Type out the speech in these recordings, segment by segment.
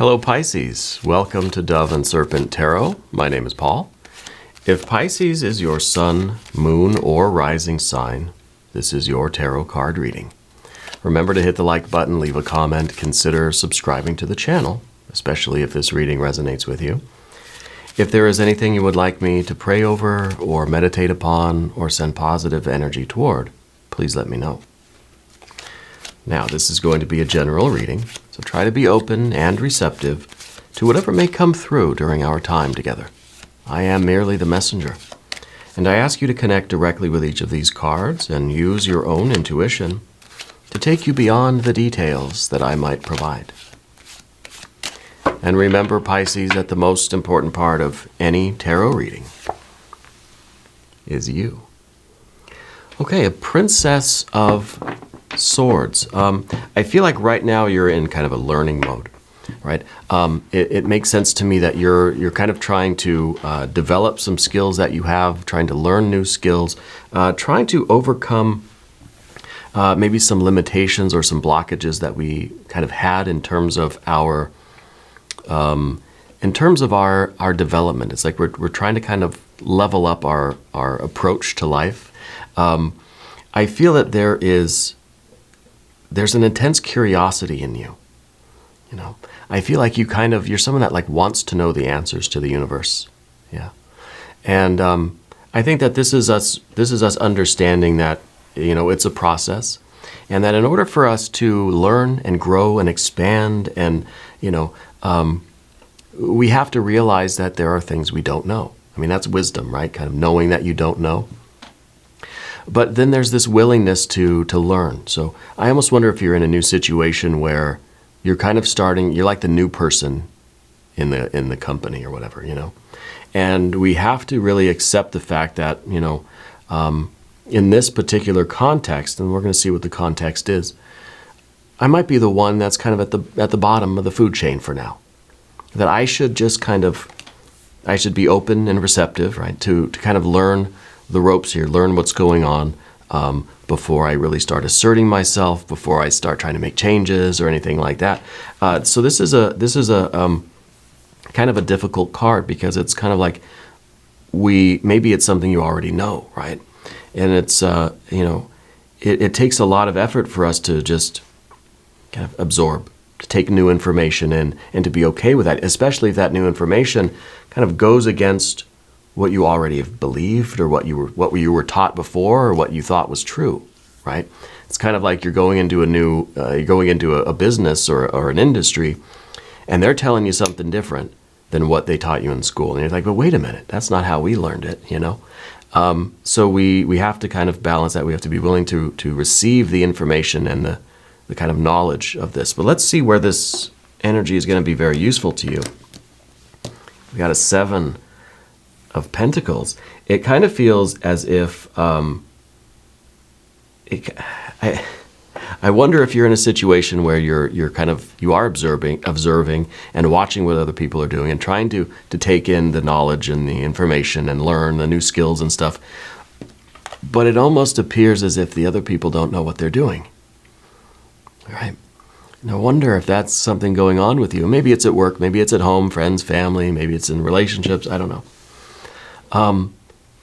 Hello Pisces, welcome to Dove and Serpent Tarot. My name is Paul. If Pisces is your sun, moon, or rising sign, this is your tarot card reading. Remember to hit the like button, leave a comment, consider subscribing to the channel, especially if this reading resonates with you. If there is anything you would like me to pray over or meditate upon or send positive energy toward, please let me know. Now, this is going to be a general reading, so try to be open and receptive to whatever may come through during our time together. I am merely the messenger, and I ask you to connect directly with each of these cards and use your own intuition to take you beyond the details that I might provide. And remember, Pisces, that the most important part of any tarot reading is you. Okay, a Princess of Swords. I feel like right now you're in kind of a learning mode, right? It makes sense to me that you're kind of trying to develop some skills that you have, trying to learn new skills, trying to overcome maybe some limitations or some blockages that we kind of had in terms of our development. It's like we're trying to kind of level up our approach to life. I feel that there's an intense curiosity in you. You know, I feel like you're someone that like wants to know the answers to the universe. Yeah. And I think that this is us understanding that, you know, it's a process, and that in order for us to learn and grow and expand and, you know, we have to realize that there are things we don't know. I mean, that's wisdom, right? Kind of knowing that you don't know. But then there's this willingness to learn. So I almost wonder if you're in a new situation where you're kind of you're like the new person in the company or whatever, you know. And we have to really accept the fact that, you know, in this particular context, and we're going to see what the context is, I might be the one that's kind of at the bottom of the food chain for now. That I should just I should be open and receptive, right, to kind of learn the ropes here, learn what's going on before I really start asserting myself, before I start trying to make changes or anything like that. So this is a kind of a difficult card, because it's kind of like maybe it's something you already know, right? And it's you know, it takes a lot of effort for us to just kind of absorb, to take new information in, and to be okay with that, especially if that new information kind of goes against what you already have believed, or what you were taught before, or what you thought was true, right? It's kind of like you're going into a business or an industry, and they're telling you something different than what they taught you in school, and you're like, but wait a minute, that's not how we learned it, you know. So we have to kind of balance that. We have to be willing to receive the information and the kind of knowledge of this. But let's see where this energy is going to be very useful to you. We got a 7 of Pentacles. It kind of feels as if I wonder if you're in a situation where you are observing and watching what other people are doing, and trying to take in the knowledge and the information and learn the new skills and stuff. But it almost appears as if the other people don't know what they're doing. Right? And I wonder if that's something going on with you. Maybe it's at work, maybe it's at home, friends, family, maybe it's in relationships, I don't know.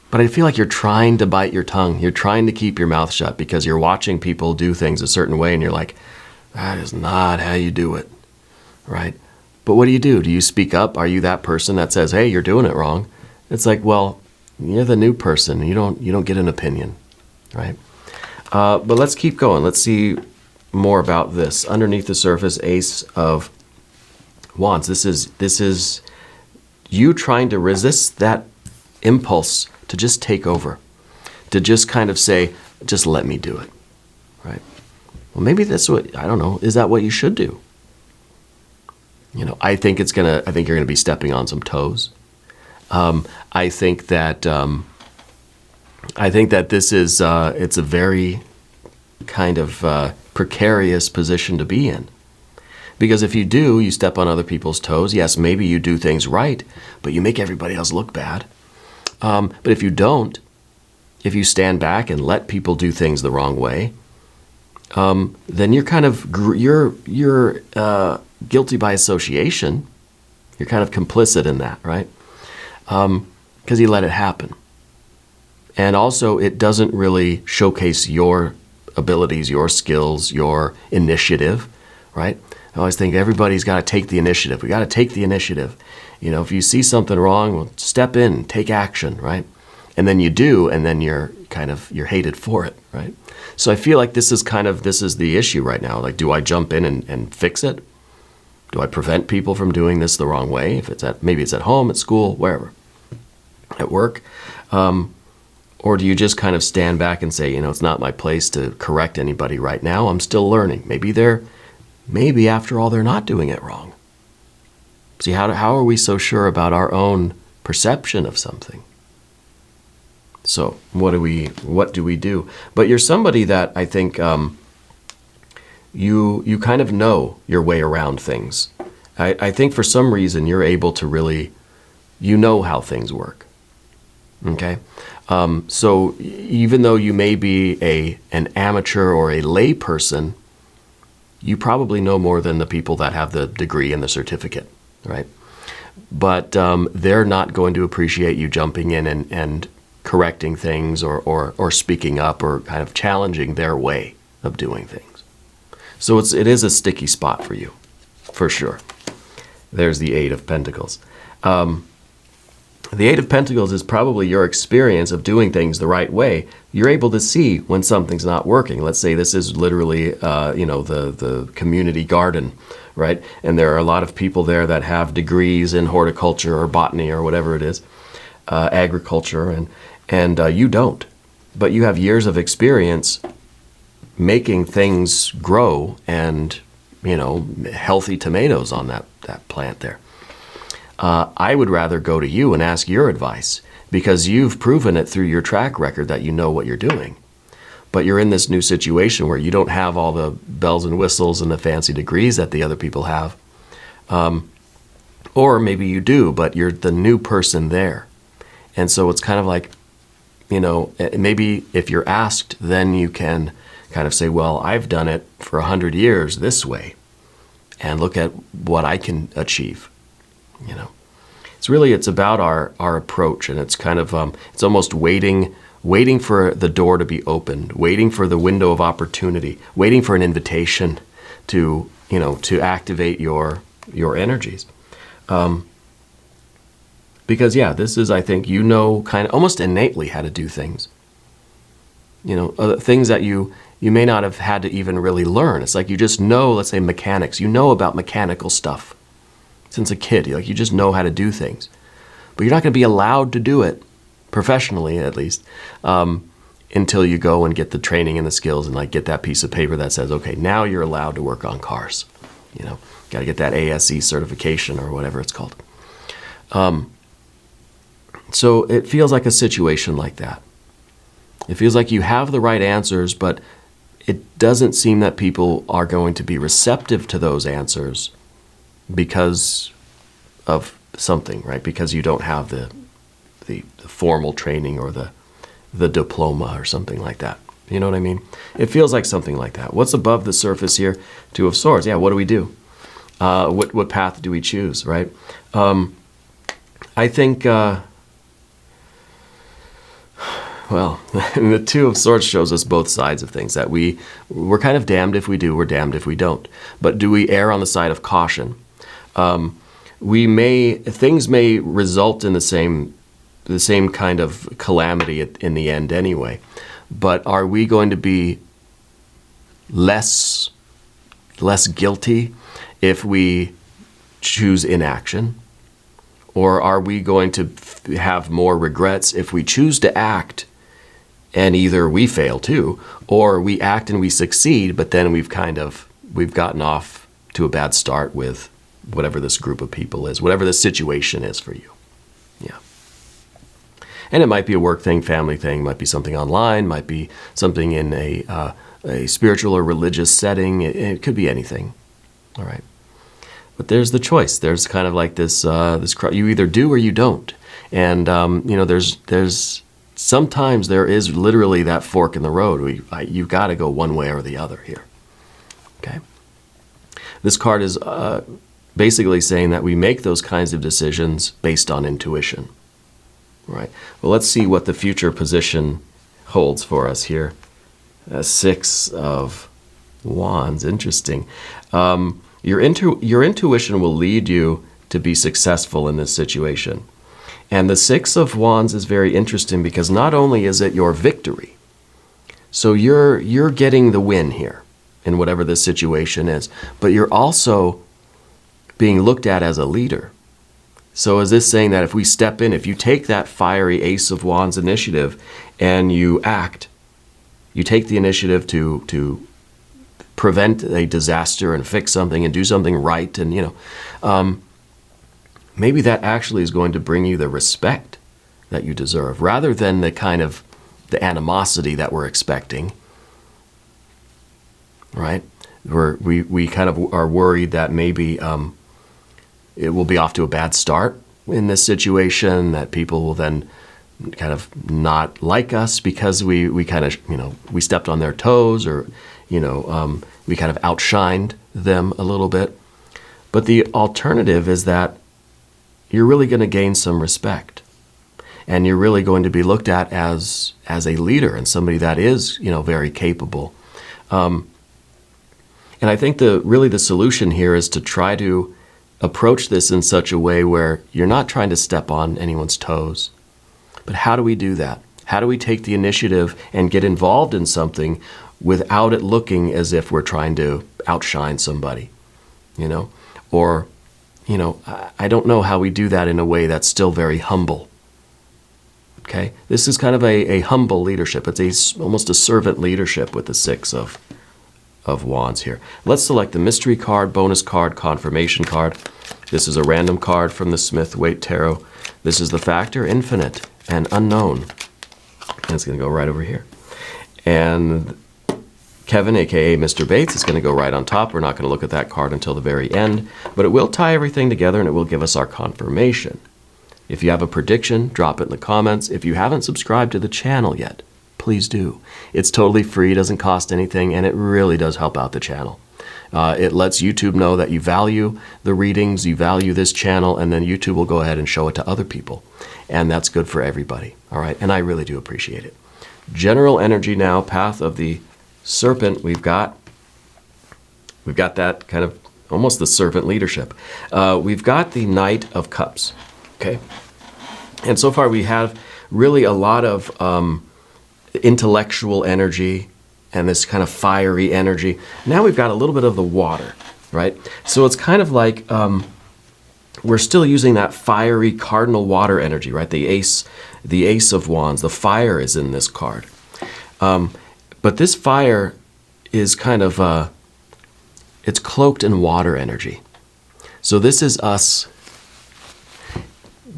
But I feel like you're trying to bite your tongue. You're trying to keep your mouth shut because you're watching people do things a certain way, and you're like, that is not how you do it, right? But what do? Do you speak up? Are you that person that says, hey, you're doing it wrong? It's like, well, you're the new person. You don't get an opinion, right? But let's keep going. Let's see more about this. Underneath the surface, Ace of Wands. This is you trying to resist that impulse to just take over, to just kind of say, just let me do it, right? Well, maybe that's what, I don't know, is that what you should do? You know, I think you're gonna be stepping on some toes. I think that this is it's a very kind of precarious position to be in. Because if you step on other people's toes, yes, maybe you do things right, but you make everybody else look bad. But if you don't, if you stand back and let people do things the wrong way, then you're kind of guilty by association. You're kind of complicit in that, right? Because you let it happen. And also, it doesn't really showcase your abilities, your skills, your initiative, right? I always think everybody's got to take the initiative. We got to take the initiative. You know, if you see something wrong, well, step in, take action, right? And then you do, and then you're hated for it, right? So I feel like this is the issue right now. Like, do I jump in and fix it? Do I prevent people from doing this the wrong way? If maybe it's at home, at school, wherever, at work. Or do you just kind of stand back and say, it's not my place to correct anybody right now. I'm still learning. Maybe after all, they're not doing it wrong. See, how are we so sure about our own perception of something? So what do we do? But you're somebody that I think you kind of know your way around things. I think for some reason you're able to really, how things work. Okay? So even though you may be an amateur or a lay person, you probably know more than the people that have the degree and the certificate, right? But they're not going to appreciate you jumping in and correcting things or speaking up or kind of challenging their way of doing things. So it is a sticky spot for you, for sure. There's the Eight of Pentacles. The Eight of Pentacles is probably your experience of doing things the right way. You're able to see when something's not working. Let's say this is literally, the community garden, right? And there are a lot of people there that have degrees in horticulture or botany or whatever it is, agriculture, and you don't. But you have years of experience making things grow and, healthy tomatoes on that plant there. I would rather go to you and ask your advice because you've proven it through your track record that you know what you're doing. But you're in this new situation where you don't have all the bells and whistles and the fancy degrees that the other people have. Or maybe you do, but you're the new person there. And so it's kind of like, maybe if you're asked, then you can kind of say, well, I've done it for 100 years this way, and look at what I can achieve. It's about our approach, and it's kind of it's almost waiting for the door to be opened, waiting for the window of opportunity, waiting for an invitation to activate your energies. Because this is, I think, kind of almost innately how to do things. Things that you may not have had to even really learn. It's like you just know, let's say mechanics. You know about mechanical stuff since a kid. You just know how to do things. But you're not going to be allowed to do it, professionally at least, until you go and get the training and the skills and get that piece of paper that says, okay, now you're allowed to work on cars. Got to get that ASE certification or whatever it's called. So it feels like a situation like that. It feels like you have the right answers, but it doesn't seem that people are going to be receptive to those answers because of something, right? Because you don't have the formal training or the diploma or something like that. You know what I mean? It feels like something like that. What's above the surface here? Two of Swords. Yeah, what do we do? What path do we choose, right? I think, the Two of Swords shows us both sides of things, that we're kind of damned if we do, we're damned if we don't. But do we err on the side of caution? Things may result in the same kind of calamity in the end anyway. But are we going to be less guilty if we choose inaction? Or are we going to have more regrets if we choose to act and either we fail too, or we act and we succeed, but then we've gotten off to a bad start with whatever this group of people is, whatever the situation is for you. Yeah. And it might be a work thing, family thing, might be something online, might be something in a spiritual or religious setting. It could be anything. All right. But there's the choice. There's kind of like this you either do or you don't. And, there's sometimes there is literally that fork in the road. You've got to go one way or the other here. Okay. This card is basically saying that we make those kinds of decisions based on intuition. Right. Well, let's see what the future position holds for us here. Six of Wands. Interesting. Your intuition will lead you to be successful in this situation. And the Six of Wands is very interesting because not only is it your victory, so you're getting the win here in whatever this situation is, but you're also being looked at as a leader. So is this saying that if we step in, if you take that fiery Ace of Wands initiative and you act, you take the initiative to prevent a disaster and fix something and do something right, and maybe that actually is going to bring you the respect that you deserve, rather than the kind of the animosity that we're expecting, right? We kind of are worried that maybe it will be off to a bad start in this situation, that people will then kind of not like us because we kind of, we stepped on their toes, or, we kind of outshined them a little bit. But the alternative is that you're really going to gain some respect, and you're really going to be looked at as a leader and somebody that is, very capable. And I think the solution here is to try to approach this in such a way where you're not trying to step on anyone's toes. But how do we do that? How do we take the initiative and get involved in something without it looking as if we're trying to outshine somebody, Or, I don't know how we do that in a way that's still very humble. Okay? This is kind of a humble leadership. It's almost a servant leadership with the Six of Wands here. Let's select the mystery card, bonus card, confirmation card. This is a random card from the Smith-Waite Tarot. This is the factor, infinite and unknown. And it's going to go right over here. And Kevin, aka Mr. Bates, is going to go right on top. We're not going to look at that card until the very end, but it will tie everything together and it will give us our confirmation. If you have a prediction, drop it in the comments. If you haven't subscribed to the channel yet, please do. It's totally free, doesn't cost anything, and it really does help out the channel. It lets YouTube know that you value the readings, you value this channel, and then YouTube will go ahead and show it to other people. And that's good for everybody, all right? And I really do appreciate it. General energy now, path of the Serpent. We've got that kind of almost the servant leadership. We've got the Knight of Cups, okay? And so far we have really a lot of intellectual energy and this kind of fiery energy. Now we've got a little bit of the water, right? So it's kind of like we're still using that fiery cardinal water energy, right? The Ace of Wands, the fire is in this card. But this fire is kind of, it's cloaked in water energy. So this is us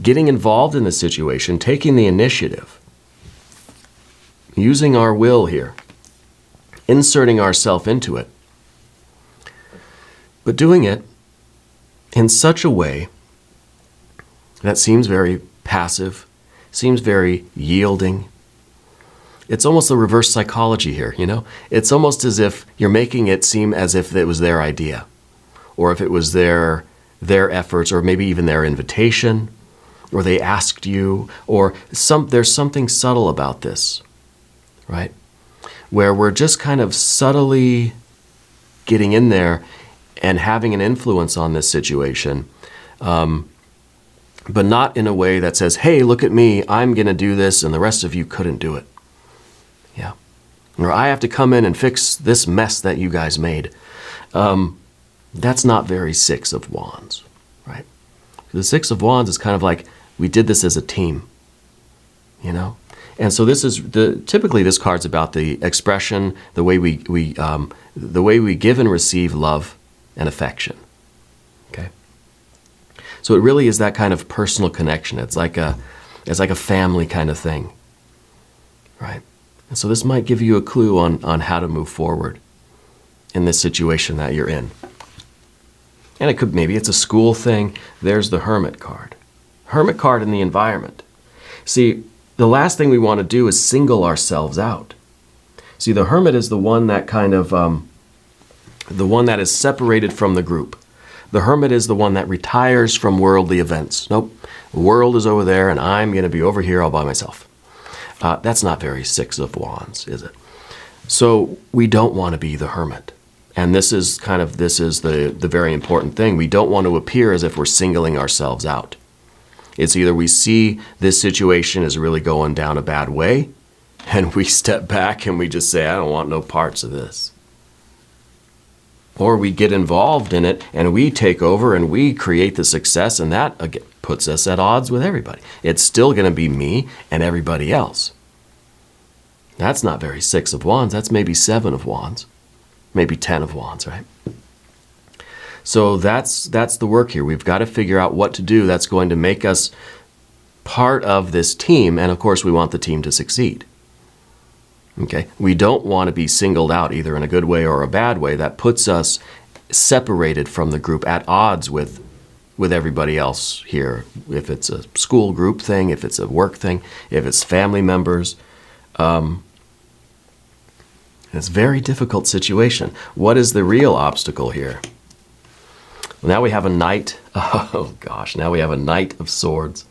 getting involved in the situation, taking the initiative, using our will here, inserting ourselves into it, but doing it in such a way that seems very passive, seems very yielding. It's almost the reverse psychology here, It's almost as if you're making it seem as if it was their idea, or if it was their efforts, or maybe even their invitation, or they asked you, or there's something subtle about this, right? Where we're just kind of subtly getting in there and having an influence on this situation, but not in a way that says, hey, look at me, I'm going to do this, and the rest of you couldn't do it. Yeah. Or I have to come in and fix this mess that you guys made. That's not very Six of Wands, right? The Six of Wands is kind of like, we did this as a team, And so this is typically this card's about the expression, the way we give and receive love and affection. Okay. So it really is that kind of personal connection. It's like a family kind of thing, right? And so this might give you a clue on how to move forward in this situation that you're in. And maybe it's a school thing. There's the Hermit card. Hermit card in the environment. See, the last thing we want to do is single ourselves out. See, the Hermit is the one that kind of the one that is separated from the group. The hermit is the one that retires from worldly events. Nope, the world is over there and I'm going to be over here all by myself. That's not very Six of Wands, is it? So we don't want to be the hermit. And this is the very important thing. We don't want to appear as if we're singling ourselves out. It's either we see this situation is really going down a bad way, and we step back and we just say, I don't want no parts of this. Or we get involved in it and we take over and we create the success, and that again puts us at odds with everybody. It's still going to be me and everybody else. That's not very Six of Wands. That's maybe Seven of Wands. Maybe 10 of Wands, right? So that's the work here. We've got to figure out what to do that's going to make us part of this team. And of course, we want the team to succeed. Okay? We don't want to be singled out either in a good way or a bad way. That puts us separated from the group, at odds with everybody else here. If it's a school group thing, if it's a work thing, if it's family members. It's a very difficult situation. What is the real obstacle here? Well, now we have a Knight. Oh gosh, now we have a Knight of Swords.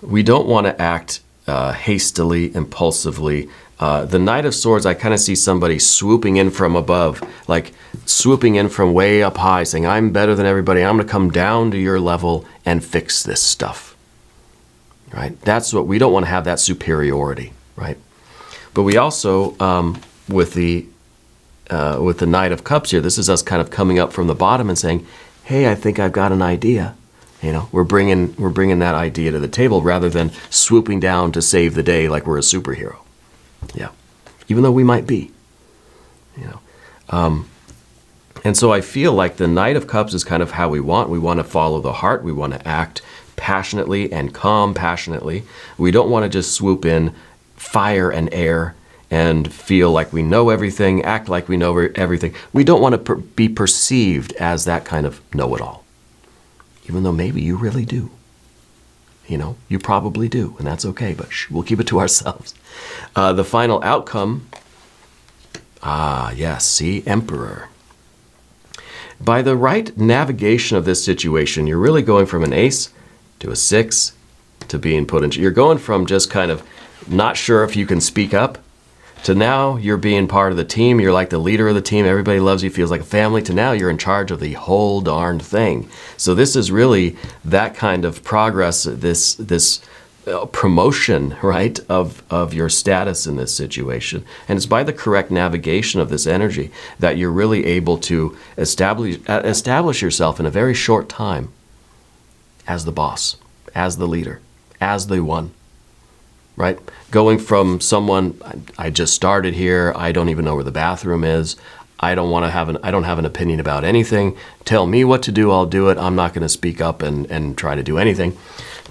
We don't want to act hastily, impulsively. The Knight of Swords, I kind of see somebody swooping in from above, like swooping in from way up high, saying, I'm better than everybody. I'm going to come down to your level and fix this stuff. Right? That's what we don't want to have, that superiority, right? But we also, with the Knight of Cups here, this is us kind of coming up from the bottom and saying, "Hey, I think I've got an idea." You know, we're bringing that idea to the table rather than swooping down to save the day like we're a superhero. Yeah, even though we might be, you know. And so I feel like the Knight of Cups is kind of how we want. We want to follow the heart. We want to act passionately and calm passionately. We don't want to just swoop in, fire and air, and feel like we know everything, act like we know everything. We don't want to be perceived as that kind of know-it-all, even though maybe you really do. You know, you probably do, and that's okay, but we'll keep it to ourselves. The final outcome, yes, see, Emperor. By the right navigation of this situation, you're really going from an ace to a 6 to being put into, you're going from just kind of not sure if you can speak up to now you're being part of the team. You're like the leader of the team. Everybody loves you, feels like a family, to now you're in charge of the whole darned thing. So this is really that kind of progress, this promotion, right, of your status in this situation. And it's by the correct navigation of this energy that you're really able to establish yourself in a very short time as the boss, as the leader, as the one, right? Going from someone, I just started here, I don't even know where the bathroom is, I don't have an opinion about anything, tell me what to do, I'll do it, I'm not going to speak up and try to do anything,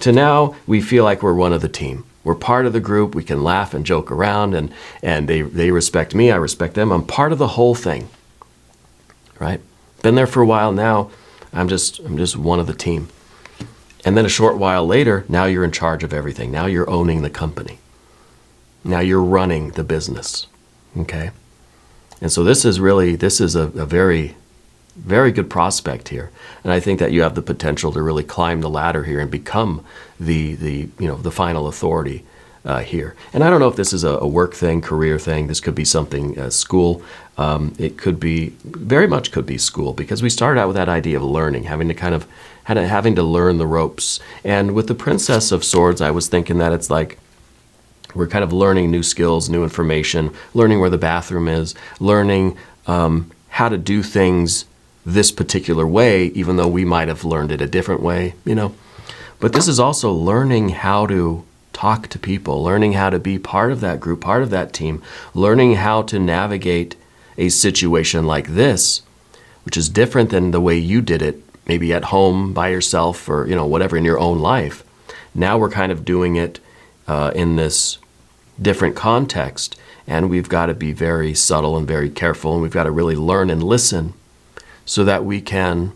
to now we feel like we're one of the team. We're part of the group, we can laugh and joke around, and they respect me, I respect them, I'm part of the whole thing, right? Been there for a while now, I'm just one of the team. And then a short while later, now you're in charge of everything. Now you're owning the company. Now you're running the business, okay? And so this is a very, very good prospect here. And I think that you have the potential to really climb the ladder here and become the final authority here. And I don't know if this is a work thing, career thing. This could be something, school. It could be, very much could be school, because we started out with that idea of learning, having to learn the ropes. And with the Princess of Swords, I was thinking that it's like we're kind of learning new skills, new information, learning where the bathroom is, learning how to do things this particular way, even though we might have learned it a different way, you know. But this is also learning how to talk to people, learning how to be part of that group, part of that team, learning how to navigate a situation like this, which is different than the way you did it, maybe at home by yourself or, you know, whatever in your own life. Now we're kind of doing it in this different context, and we've got to be very subtle and very careful, and we've got to really learn and listen so that we can,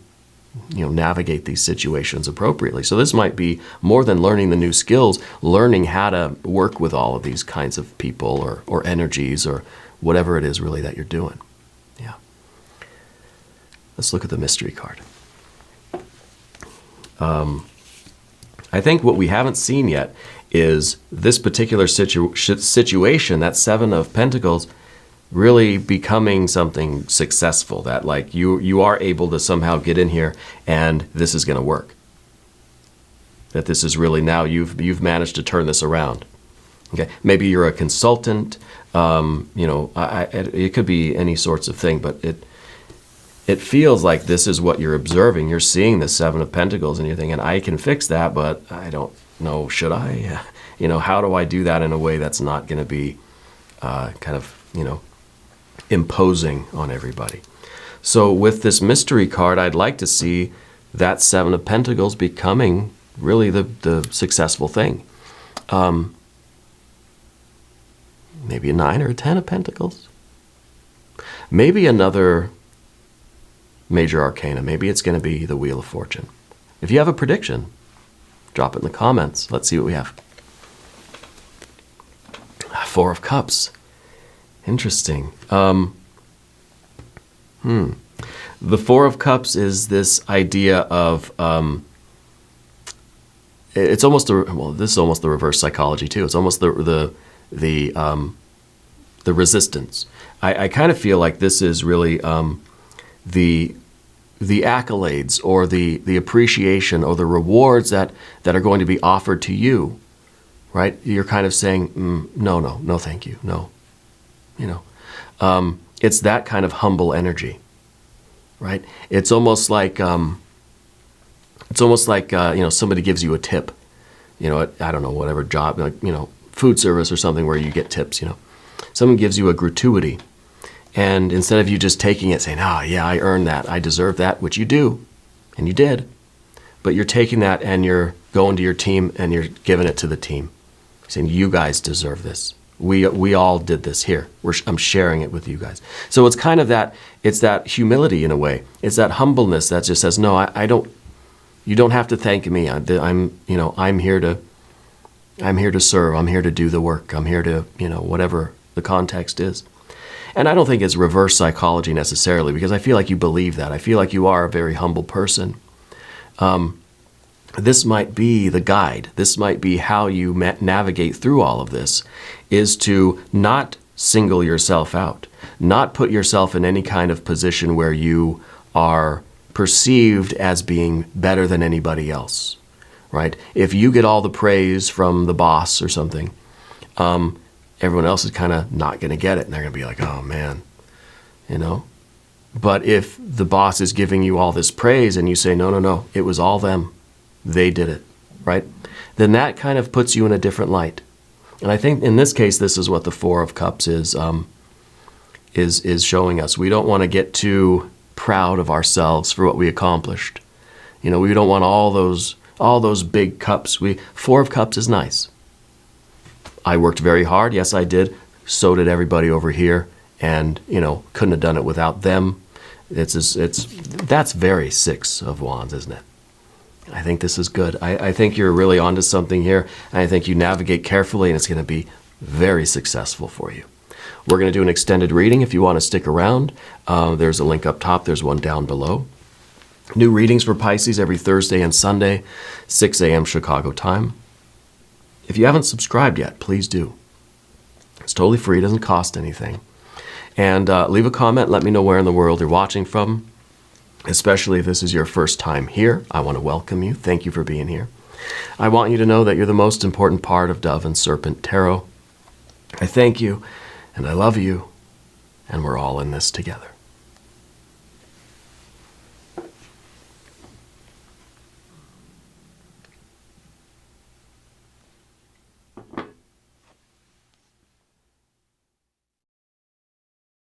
you know, navigate these situations appropriately. So this might be more than learning the new skills, learning how to work with all of these kinds of people or energies or whatever it is really that you're doing. Yeah. Let's look at the mystery card. I think what we haven't seen yet is this particular situation, that Seven of Pentacles, really becoming something successful, that like you are able to somehow get in here and this is going to work. That this is really now you've managed to turn this around. Okay, maybe you're a consultant. It could be any sorts of thing, but it feels like this is what you're observing. You're seeing the Seven of Pentacles and you're thinking, I can fix that, but I don't know, should I? How do I do that in a way that's not going to be imposing on everybody? So with this mystery card, I'd like to see that Seven of Pentacles becoming really the successful thing. Maybe a 9 or a 10 of Pentacles. Maybe another major arcana. Maybe it's going to be the Wheel of Fortune. If you have a prediction, drop it in the comments. Let's see what we have. Four of Cups. Interesting. The Four of Cups is this idea of it's almost this is almost the reverse psychology too. It's almost the resistance. I kind of feel like this is really the accolades or the appreciation or the rewards that are going to be offered to you, right? You're kind of saying, no, thank you, no. It's that kind of humble energy, right? It's almost like somebody gives you a tip, I don't know, whatever job, like, food service or something where you get tips, Someone gives you a gratuity. And instead of you just taking it, saying, yeah, I earned that, I deserve that, which you do, and you did, but you're taking that and you're going to your team and you're giving it to the team, saying, you guys deserve this. We all did this here. I'm sharing it with you guys. So it's kind of it's that humility in a way. It's that humbleness that just says, no, I don't. You don't have to thank me. I'm here to serve. I'm here to do the work. I'm here to, whatever the context is. And I don't think it's reverse psychology necessarily, because I feel like you believe that. I feel like you are a very humble person. This might be the guide. This might be how you navigate through all of this, is to not single yourself out, not put yourself in any kind of position where you are perceived as being better than anybody else, right? If you get all the praise from the boss or something, everyone else is kind of not going to get it, and they're going to be like, oh man, But if the boss is giving you all this praise and you say, no, it was all them, they did it, right? Then that kind of puts you in a different light. And I think in this case, this is what the Four of Cups is showing us. We don't want to get too proud of ourselves for what we accomplished. We don't want all those big cups. Four of Cups is nice. I worked very hard. Yes, I did. So did everybody over here. And, couldn't have done it without them. That's very Six of Wands, isn't it? I think this is good. I think you're really onto something here. And I think you navigate carefully and it's going to be very successful for you. We're going to do an extended reading if you want to stick around. There's a link up top. There's one down below. New readings for Pisces every Thursday and Sunday, 6 a.m. Chicago time. If you haven't subscribed yet, please do. It's totally free. It doesn't cost anything. And leave a comment. Let me know where in the world you're watching from, especially if this is your first time here. I want to welcome you. Thank you for being here. I want you to know that you're the most important part of Dove and Serpent Tarot. I thank you, and I love you, and we're all in this together.